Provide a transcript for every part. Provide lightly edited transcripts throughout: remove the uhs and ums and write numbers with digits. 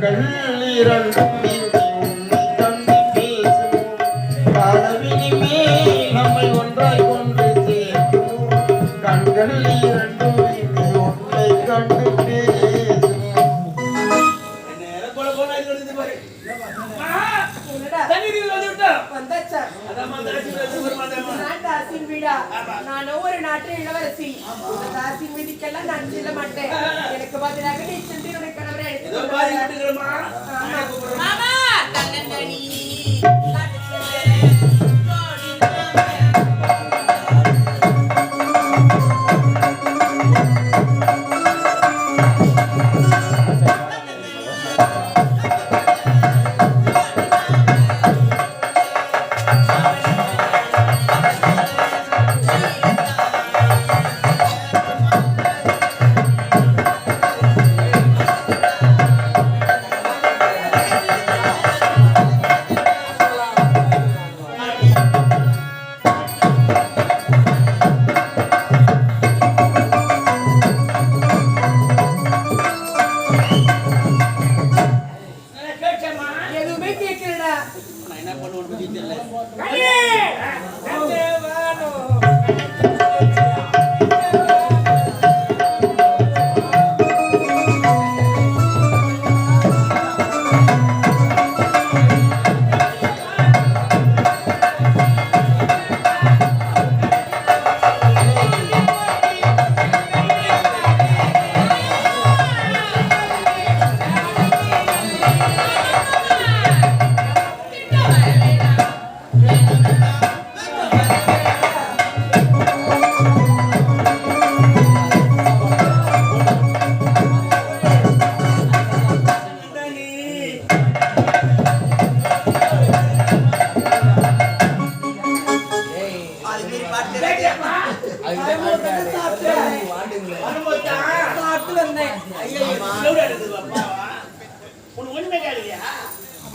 கண்கள் இரண்டும் உன்னை கண்டு பேசும் காலவினிமே நம்மை ஒன்றாய் கொண்டு சேர்க்கும் கண்கள் இரண்டும் உன்னை கண்டு பேசும் நான் ஒரு நாட்டு இளவரசி தாசின் விதிக்கெல்லாம் நான் செல்ல மாட்டேன் எனக்கு பதிலாக நீ சென்று உனக்கு கணவரை எடுத்து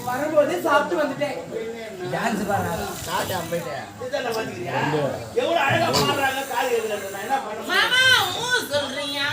வரும்போது சாப்பிட்டு வந்துட்டேன். டான்ஸ் பாருங்க. சாப்பிட்டு போயிட்டேன். இதெல்லாம் வந்துறியா? எவ்வளவு அழகா பாடுறாங்க கால் எதுல நான் என்ன பண்ணணும்? மாமா ஊ சொல்றியா?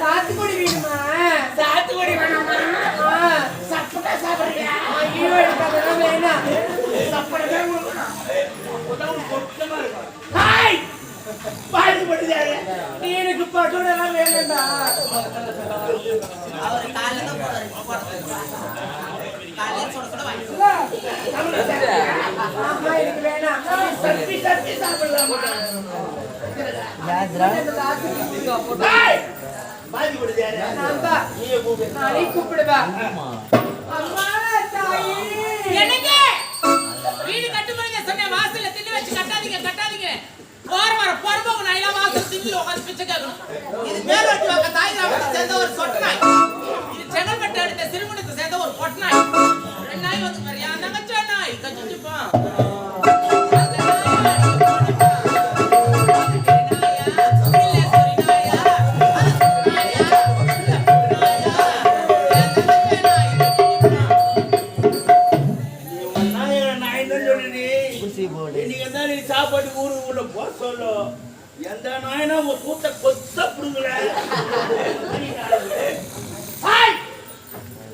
சாத்துக்குடி வேணுமா? சாத்துக்குடி வேணுமா? சப்பட்டா சாப்பிடுறியா? ஐயோ எனக்கு அதெல்லாம் வேணாம். சப்பட்டா உடம்பு கொட்டமா இருக்கும். ஹாய் பாத்து படுறியா? நீ எனக்கு பட்டோடலாம் வேணும்டா. அவர் காலைல தான் போறாரு. காலைல சொட வாங்கிடா. ஆமா எனக்கு வேணாம். சப்பி சப்பி சாப்பிடலாமா? யாத்ரா ஹாய் பாதி படுறியா? நான்தா நீயே கூப்பிடு. நானே கூப்பிடுவா. அம்மா தாயே எனக்கு வீடு கட்டுறீங்க சொன்ன வாசல்ல திண்ணை வச்சு கட்டாதீங்க போறவங்க நான் எல்லாம் வாசல் திண்ணில உட்கார்ந்து பிச்சை கேக்கணும். இது மேலோட்டி வாக்க தாய் ராமத்தை சேர்ந்த ஒரு சொட்டனாய். இது செங்கல்பட்டு அடுத்த சிறுமுகத்தை சேர்ந்த ஒரு பொட்டனாய். ரெண்டு நாய் வந்து பாரு யா தங்கச்ச நாய் கஞ்சிப்பா. சாப்பாடு ஊருக்குள்ள போக சொல்லு. எந்த நாயனா ஒரு கூட்ட கொத்த புடுங்கல.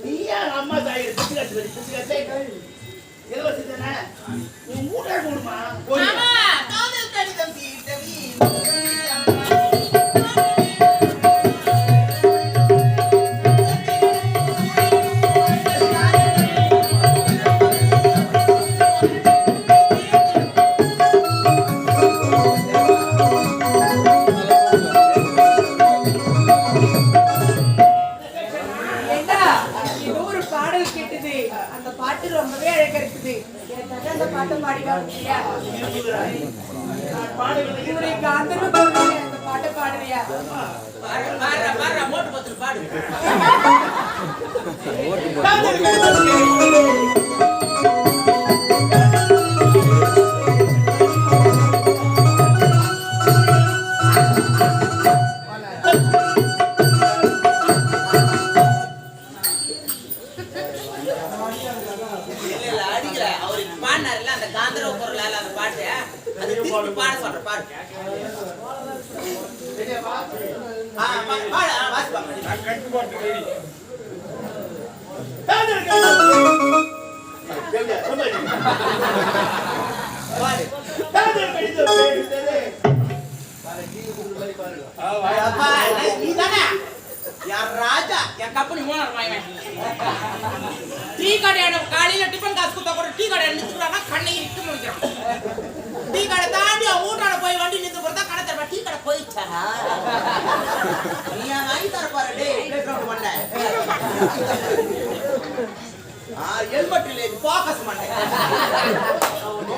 நீ யார் அம்மா தாய் பிச்சுக்காச்சு இலவசி தானே நீ மூட்டை கொடுமா. காதல் கடிதம் தீட்டவி பாடல் கேட்டது. பாட்டை பாடி காமிக்கிறியா? உன்னுடைய காந்தர்வ குரலிலே அந்த பாட்டை பாடுறியா? பாடுறா மோட்டு பத்து பாடு. அடிக்கல அவருக்கு பாடினாருல அந்த காந்தரவ பொருளால அந்த பாட்டு அது திருப்பி பாட சொல்ற பாடு. ராஜா என் கம்பெனி ஓனர் வாய்வேன். டீ கடையான காலையில டிஃபன் காசு கொடுத்தா கூட டீ கடை நிறுத்துறாங்க, கண்ணை இட்டு முடிக்கிறான். டீ கடை தாண்டி ஊட்டாட போய் வண்டி நிறுத்த போறதா கடை தரப்பா டீ கடை போயிடுச்சா நீ வாங்கி தரப்பாரு டே பண்ண ஹெல்மெட் இல்லை ஃபோக்கஸ் பண்ணேன்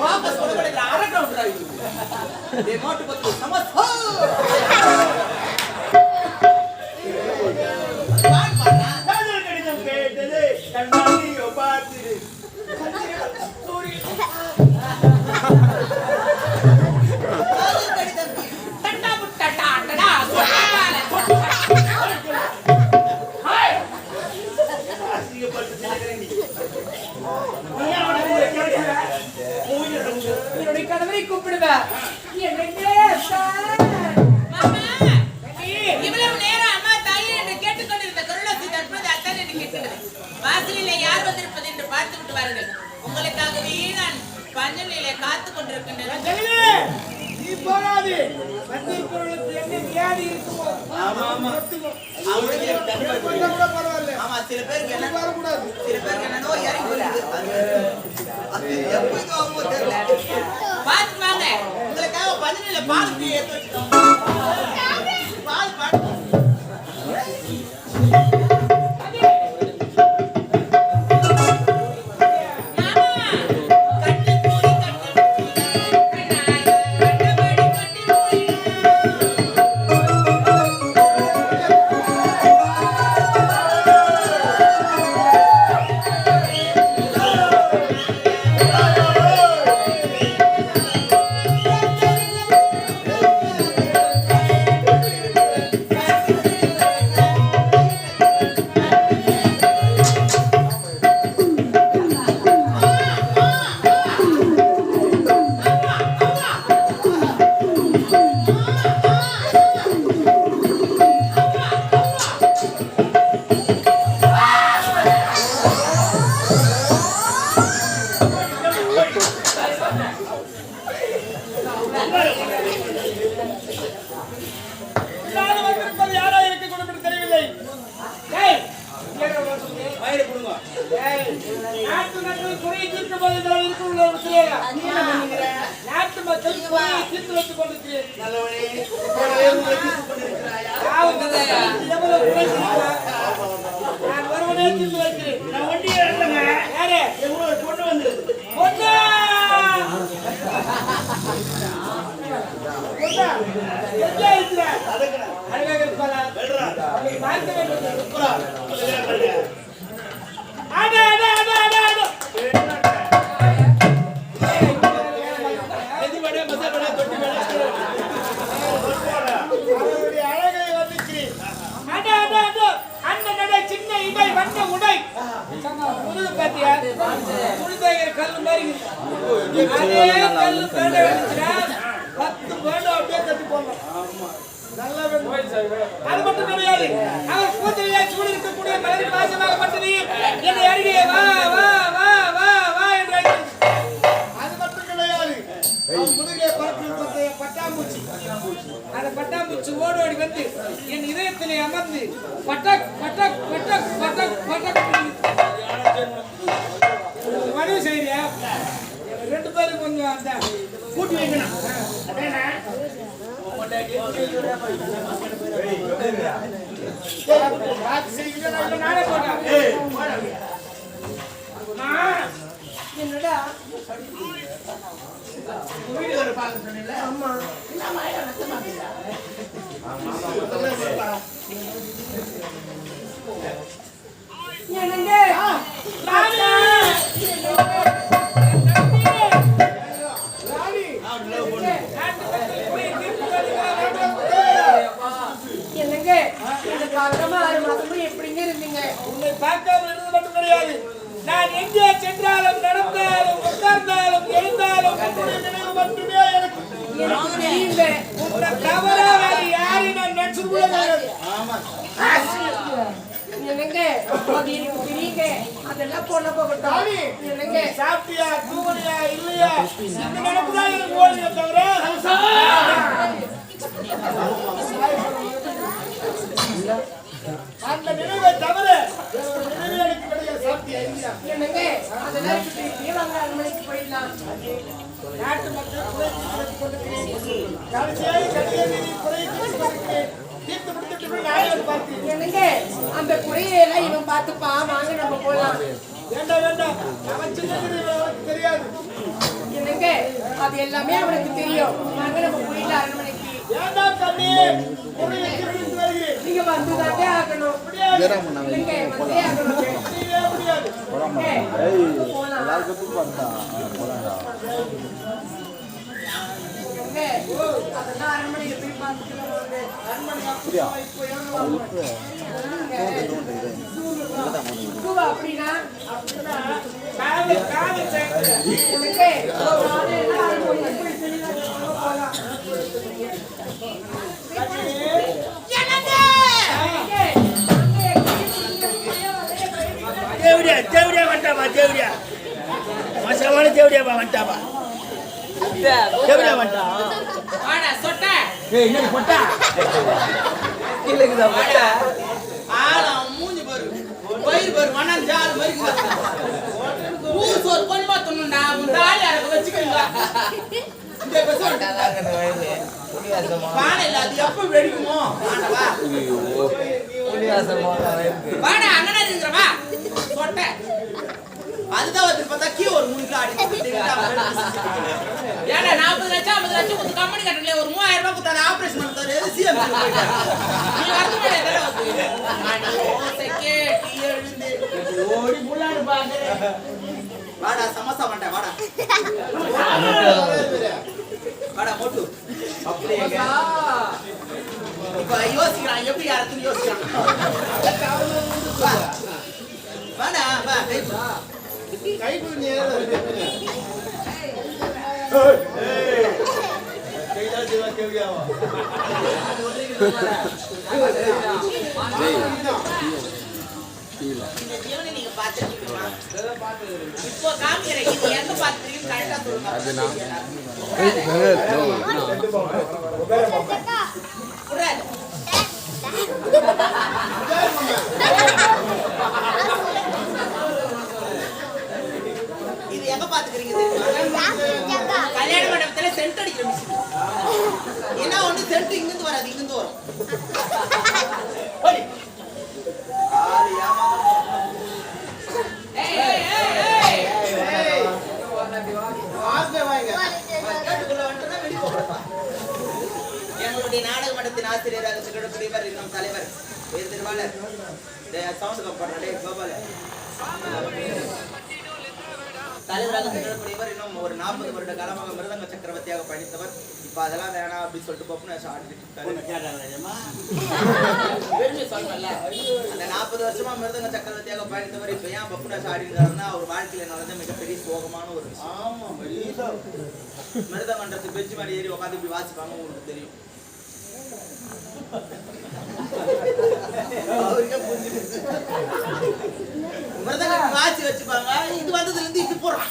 ஃபோக்கஸ் பண்ண கிடைக்கிற அரட்டை நோட்டு பத்தி சமஸ்தோ என்னுடைய கணவரை கூப்பிடுவா. இவ்வளவு நேரம் அம்மா தாயே என்று கேட்டுக்கொண்டிருந்த கருணாசி தற்போது அத்தான் என்று கேட்கிறது. வாசலிலே யார் வந்திருப்பது என்று பார்த்து விட்டு வாருங்கள். உங்களுக்காகவே நான் பஞ்சனிலே காத்துக் கொண்டிருக்கின்றேன். நீ போராது மஞ்சள் பொருளுக்கு என்ன வியாதி இருக்குமோ பரவாயில்ல. ஆமா சில பேருக்கு என்ன வரக்கூடாது, சில பேருக்கு என்ன நோய் இறங்கி வருது. பார்த்து வாங்க, உங்களுக்காக பஞ்சனில பால் ஏற்றி வச்சுட்டோம். பால் பாட்டு அது மட்டும் கிடையாது. அவர் கூந்தலிலே சூடு இருக்கக்கூடிய மலரின் வாசமாகப்பட்டது என்னை அருகே வா வா வா வா வா என்று அது மட்டும் கிடையாது. அவன் முதுகிலே பறக்கும் பட்டாம்பூச்சி, அந்த பட்டாம்பூச்சி ஓடோடி வந்து என் இதயத்திலே அமர்ந்து buttock buttock buttock buttock buttock மனு செய்ய ரெண்டு பேரும் கொஞ்சம் அந்த கூட்டி வைக்கணும். என்னடா வீட்டுக்கு பார்க்க சொன்னீங்களா? ஆமா. என்னம்மா இடம் நஷ்டமா இருக்குதா? என்னங்க என்னங்க இந்த பார்க்காம 6 மாசம் எப்படிங்க இருந்தீங்க? உன்னை பார்க்காம இருந்தது மட்டும் கிடையாது. நான் எங்கே சென்றாலும் நடந்தாலும் உட்கார்ந்தாலும் எழுந்தாலும் உன்னுடைய நினைவு மட்டுமே எனக்கு. எனக்கு தெரியுங்க. உன்னை தவிர வேறு யாரையும் நான் நினைச்சு கூட கிடையாது. என்னங்க அது எனக்கு தெரியுங்க. அதெல்லாம் போன போகட்டும். என்னங்க சாப்பிட்டியா தூங்கலையா இல்லையா இந்த நினைப்பு தான் எனக்கு ஓடுதே தவிர அந்த நினைவை தவிர வேற ஒரு நினைவு எனக்கு கிடையாது. சாப்பிட்டியா இல்லையா என்னங்க அதெல்லாம் இப்படி வாங்க அரண்மனைக்கு போயிடலாம். நாட்டு மக்கள் குறை தீர்த்து கொண்டிருக்கிறேன். கடைசியாக கடையை குறை தீர்த்து முடித்துட்டு நான் பார்த்தேன். என்னங்க அந்த குறையெல்லாம் இவன் பார்த்துப்பான். வாங்க நம்ம போலாம். வேண்டாம் வேண்டாம் அவன் சின்னது அவனுக்கு தெரியாது. என்னங்க அது எல்லாமே அவனுக்கு தெரியும். வாங்க நம்ம போயிடலாம் அரண்மனைக்கு. வேண்டாம் தம்பி குறை வைக்கிறேன் வருகிறேன். நீங்க வந்துதானே ஆகணும். இல்லைங்க வந்தே ஆகணும். செய்யவே முடியாது. போலாம். அதெல்லாம் அரண்மனைக்கு போய் பார்த்துக்கலாம். அப்படின்னா காதல் காதல் சேர்ந்து தேவடியா தேவடியா வந்துட்டாப்பா தேவடியா மசமான தேவடியாப்பா வந்துட்டாப்பா தேவடியா வந்துட்டா வாடா சொட்ட ஏய் என்ன போட்டா இல்லைக்குதா போட்டா ஆளம் மூஞ்சி பாரு வயிறு பாரு வண்ணம் ஜால் மாதிரி ஊர் சோறு கொஞ்சமா துண்ணுண்டா உன் தாலி அரைக்க வச்சுக்கோங்க இந்த பேச பானை இல்ல அது எப்ப வெடிக்குமோ ஆண்டவா வாடா அண்ணனா இருக்கிறவா சொட்ட அதுதான் வந்து பார்த்தா கீ ஒரு 3 கிலோ அடி ஏன்னா 40 லட்சம் 50 லட்சம் கொடுத்து கம்பெனி கட்டல ஒரு 3000 ரூபாய் கொடுத்து ஆபரேஷன் பண்ணாரு சிஎம் நீ வரது மாதிரி ஓடி புள்ளாடு பாக்குறேன் வாடா சமோசா மாட்டேன் வாடா வாடா மோட்டு அப்படியே இப்ப யோசிக்கிறான் எப்படி யாருன்னு யோசிக்கிறான் வாடா வா கை குடி இந்த ஜீவனை நீங்க பாத்துருக்கீங்களா இப்போ காமிக்கிறேன் இது எங்க பாத்துறீங்க கரெக்டா சொல்லுங்க இது எங்க பாத்துக்கிறீங்க தெரியுமா கல்யாண மண்டபத்துல சென்ட் அடிக்கிற மிஷின் என்ன ஒண்ணு சென்ட் இங்கிருந்து வராது இங்கிருந்து வரும் எங்களுடைய நாடக மன்றத்தின் ஆசிரியராக திகழக்கூடியவர் இன்னும் தலைவர் திருவாளர் சவுண்ட் கம்பெனி கோபால தலைவராக திகழக்கூடியவர் இன்னும் ஒரு 40 வருட காலமாக மிருதங்க சக்கரவர்த்தியாக பயணித்தவர். இப்ப அதெல்லாம் வேணாம் அப்படின்னு சொல்லிட்டு பப்புனா பெருமை சொல்லல அந்த 40 வருஷமா மிருதங்க சக்கரவர்த்தியாக பயணித்தவர் இப்ப ஏன் பப்புனா ஆடினாருன்னா அவர் வாழ்க்கையில நடந்த மிகப்பெரிய சோகமான ஒரு விஷயம். மிருதங்கன்றதுக்கு பெஞ்சு மாதிரி ஏறி உட்காந்து இப்படி வாசிப்பாங்க உங்களுக்கு தெரியும். மிருதங்க வாசி வச்சுப்பாங்க இது வந்ததுல இருந்து இது போறான்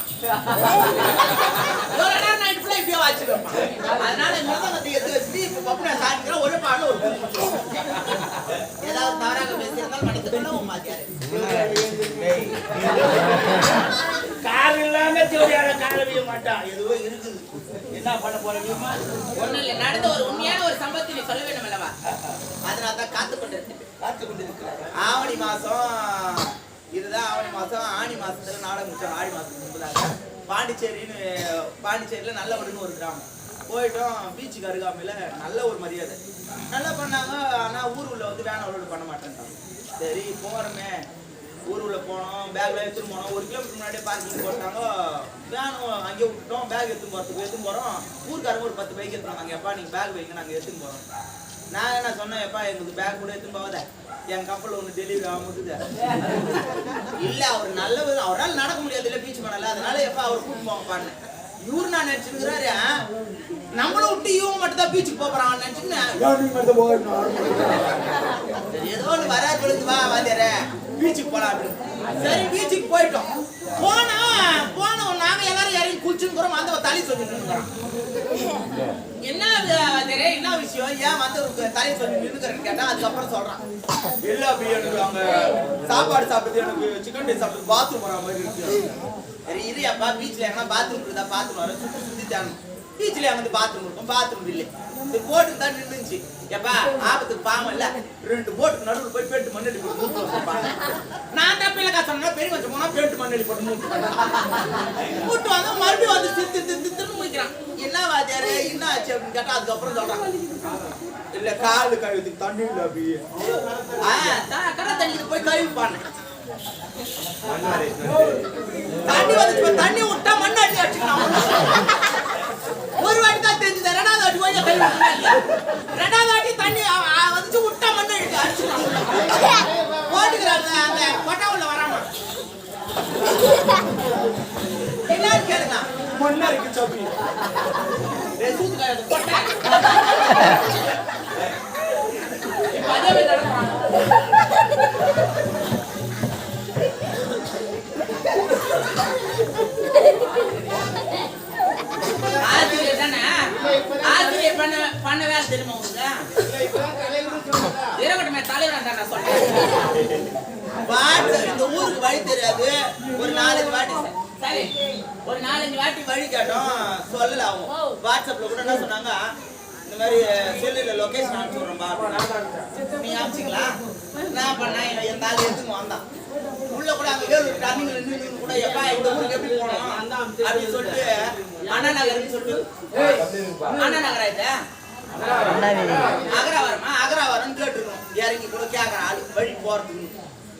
இப்படியே வாசிப்பாங்க. அதனால மிருதங்கத்தை எடுத்து வச்சுட்டு இப்ப பப்புனா சாதிக்கிற ஒரு பாடம் ஒரு ஏதாவது தவறாக பேசியிருந்தால் மனிதர்கள் உன் மாத்தியாரு கால் இல்லாம தேவடியார காலவிய மாட்டான் எதுவோ இருக்குது என்ன பண்ண போறீங்க ஒண்ணு இல்ல நடந்த ஒரு உண்மையான ஒரு சம்பவத்தை நீ சொல்ல வேண்டும் அல்லவா அதனால தான் காத்து கொண்டிருக்கிறேன். ஆவணி மாசம் இதுதான் ஆவணி மாசம். ஆணி மாசத்துல நாடகம் முடிச்சோம். ஆடி மாசத்துக்கு முன்பதாக பாண்டிச்சேரியில நல்லவடுன்னு ஒரு கிராமம் போயிட்டோம். பீச்சுக்கு அருகாமையில நல்ல ஒரு மரியாதை நல்லா பண்ணாங்க. ஆனா ஊர் உள்ள வந்து வேன் அவ்வளோ பண்ண மாட்டேன்ட்டாங்க. சரி போறோமே, ஊர் உள்ள போனோம். பேக்ல எடுத்துட்டு போனோம். 1 கிலோமீட்டர் முன்னாடியே பார்க்கிங் போட்டாங்க. வேனும் அங்கேயே விட்டுட்டோம். பேக் எடுத்துன்னு போறோம். ஊருக்காரங்க ஒரு 10 பைக் எடுத்துட்டு வந்தாங்க. எப்பா நீங்க பேக் வைங்க, நாங்க எடுத்துன்னு போறோம். நான் என்ன சொன்னேன், எப்பா எங்களுக்கு பேக் கூட எடுத்துன்னு போகாத, என் கப்பல் ஒன்று டெலிவரி ஆகும்போது இல்ல அவர் நல்லவர், அவரால் நடக்க முடியாது இல்ல பீச் பண்ணல, அதனால எப்பா அவர் கூட்டு போங்க பாருங்க. இவரு நான் நினைச்சுக்கிறாரு நம்மள விட்டு இவங்க மட்டும் தான் பீச்சுக்கு போறான் நினைச்சுக்கினேன். ஏதோ ஒன்று வராது பொழுது வா வாத்தியார பீச்சுக்கு போலாம் அப்படின்னு. சரி பீச்சுக்கு போயிட்டோம். போனோம் நாங்க எல்லாரும் இறங்கி குளிச்சுக்கிறோம். அந்த தலை சொல்லிட்டு இருக்கிறோம். என்ன வாத்தியாரே என்ன விஷயம், ஏன் வந்து தலையை சொல்லி நின்றுக்கிறேன்னு கேட்டா அதுக்கப்புறம் சொல்றான், இல்ல அப்படி எனக்கு அங்க சாப்பாடு சாப்பிடுறது எனக்கு சிக்கன் ரைஸ் சாப்பிடுறது பாத்ரூம் வர மாதிரி இருக்கு. சரி இது அப்பா பீச்ல எங்கன்னா பாத்ரூம் இருக்குதா, பாத்ரூம் வர சுத்தி தேணும். பீச்ல வந்து பாத்ரூம் இருக்கும், பாத்ரூம் இல்லை. சரி போட்டு தான் நின்றுச்சு. எப்பா ஆபத்துக்கு பாவம் இல்ல, 2 போட்டுக்கு நடுவில் போய் பேட்டு மண்ணடி போட்டு மூட்டு வச்சிருப்பாங்க. நான் தான் பிள்ளைக்கா சொன்னா பெரிய கொஞ்சம் போனா பேட்டு மண்ணடி போட்டு மூட்டு மூட்டு வந்து மறுபடியும் வந்து திரு முடிக்கிறான். என்ன வாத்தியாரு என்ன ஆச்சு அப்படின்னு கேட்டா அதுக்கப்புறம் சொல்றான், இல்ல காலு கழுவுறதுக்கு தண்ணி இல்ல அப்படியே கடை தண்ணி போய் கழுவிப்பானே. தண்ணி வந்து தண்ணி விட்டா மண்ணு அடி அடிச்சுக்கலாம். ஒரு வாட்டி தான் தெரிஞ்சது, 2வது வாட்டி போய் கழுவி. 2வது வாட்டி தண்ணி வந்து விட்டா மண்ணு அடிச்சு அடிச்சுக்கலாம். போட்டுக்கிறாங்க அந்த கொட்டாவுல வராம என்னன்னு கேளுங்க. மண்ணா இருக்கு சப்பி கொட்டை இப்ப அதே நடக்கிறாங்க. ஆசிரியர் தானே, ஆசிரியர் பண்ண வேலை தெரியுமா உங்களுக்கு? இருக்கட்டுமே தலைவர் தான் நான் சொல்றேன். இந்த ஊருக்கு வழி தெரியாது. ஒரு 4-5 வாட்டி சரி ஒரு 4-5 வாட்டி வழி கேட்டோம், சொல்லல. அவங்க வாட்ஸ்அப்ல கூட என்ன சொன்னாங்க, இந்த மாதிரி செல்லுல லொகேஷன் அனுப்பிச்சுடுறோம்பா அப்படின்னா நீங்க அனுப்பிச்சிங்களா. நான் பண்ணேன், என் தாலி எடுத்துன்னு வந்தான். உள்ள கூட அங்க வேலூர் டர்னிங்ல நின்று கூட எப்பா இந்த ஊருக்கு எப்படி போனோம் அப்படின்னு சொல்லிட்டு அண்ணா நகர்னு சொல்லிட்டு அண்ணா நகரா இது அகராவரமா அகராவரம்னு கேட்டுருக்கோம். இறங்கி கூட கேட்கற ஆளு வழி போறதுக்கு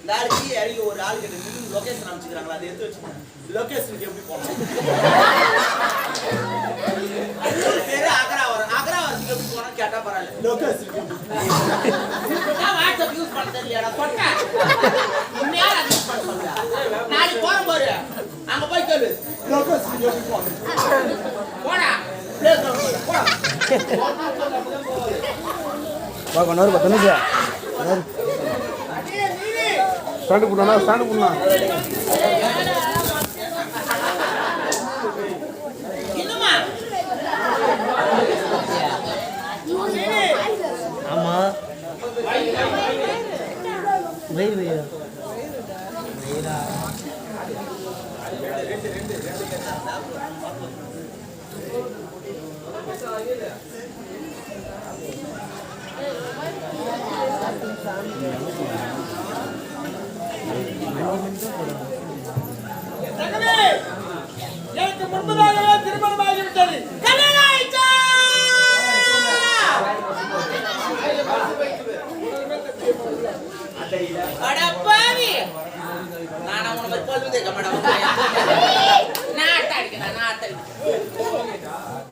இந்த ஆளுக்கு இறங்கி ஒரு ஆளு கிட்ட நின்று லொகேஷன் அனுப்பிச்சுக்கிறாங்களா, அதை எடுத்து வச்சுக்கோங்க. லொகேஷனுக்கு எப்படி போனோம் பேரு அகராவரம், அகராவரத்துக்கு எப்படி போனோம் கேட்டா பரவாயில்ல. லொகேஷனுக்கு வாட்ஸ்அப் யூஸ் பண்ண தெரியல சொன்னேன். உண்மையால அது யூஸ் பண்ண சொல்ல நாளைக்கு போறோம் பாரு, அங்க போய் கேளு லொகேஷனுக்கு எப்படி போனோம் போடா போடா வா கொண்டாரு 10 நிமிஷம் ஸ்டாண்ட் பண்ணா ஸ்டாண்ட் பண்ணா இன்னுமா ஆமா வெயில் வெயில் எனக்கு முன்பதாகவே திருமணமாகிவிட்டது. கல்யாணம் ஆயிடுச்சா? அட பாவி, நான் உனக்கு பல்லு தேய்க்க மாட்டேன். நான் அடிக்கிறேன்.